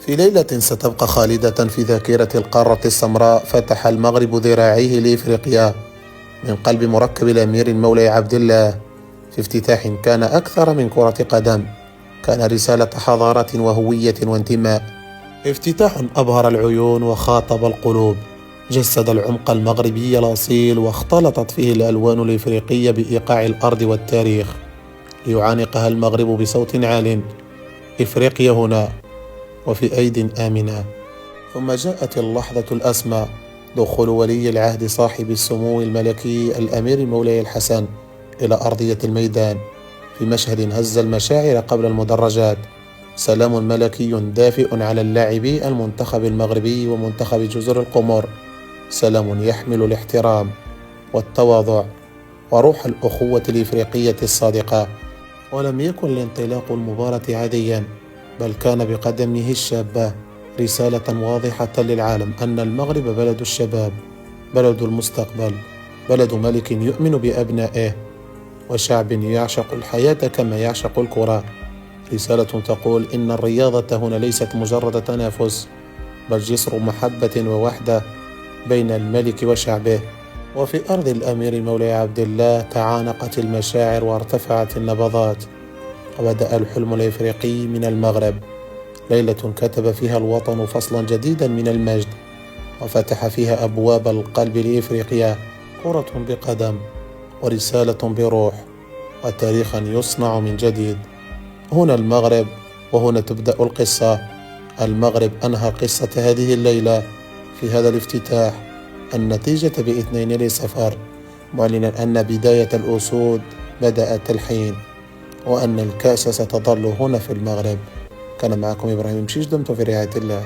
في ليلة ستبقى خالدة في ذاكرة القارة السمراء، فتح المغرب ذراعيه لإفريقيا من قلب مركب الأمير المولى عبد الله، في افتتاح كان أكثر من كرة قدم، كان رسالة حضارة وهوية وانتماء. افتتاح أبهر العيون وخاطب القلوب، جسد العمق المغربي الأصيل، واختلطت فيه الألوان الإفريقية بإيقاع الأرض والتاريخ، ليعانقها المغرب بصوت عال: إفريقيا هنا وفي أيد آمنة. ثم جاءت اللحظة الأسمى، دخول ولي العهد صاحب السمو الملكي الأمير مولاي الحسن إلى أرضية الميدان، في مشهد هز المشاعر قبل المدرجات. سلام ملكي دافئ على اللاعبي المنتخب المغربي ومنتخب جزر القمر، سلام يحمل الاحترام والتواضع وروح الأخوة الإفريقية الصادقة. ولم يكن الانطلاق المباراة عاديا، بل كان بقدمه الشابة رسالة واضحة للعالم أن المغرب بلد الشباب، بلد المستقبل، بلد ملك يؤمن بأبنائه، وشعب يعشق الحياة كما يعشق الكرة. رسالة تقول إن الرياضة هنا ليست مجرد تنافس، بل جسر محبة ووحدة بين الملك وشعبه. وفي أرض الأمير مولاي عبد الله تعانقت المشاعر وارتفعت النبضات، وبدأ الحلم الإفريقي من المغرب، ليلة كتب فيها الوطن فصلا جديدا من المجد، وفتح فيها أبواب القلب لإفريقيا، كرة بقدم ورسالة بروح وتاريخا يصنع من جديد. هنا المغرب، وهنا تبدأ القصة. المغرب أنهى قصة هذه الليلة في هذا الافتتاح، النتيجة ب2-0، معلنا أن بداية الأسود بدأت الحين، وأن الكأس ستظل هنا في المغرب. كان معكم إبراهيم مشيش، دمتم في رعاية الله.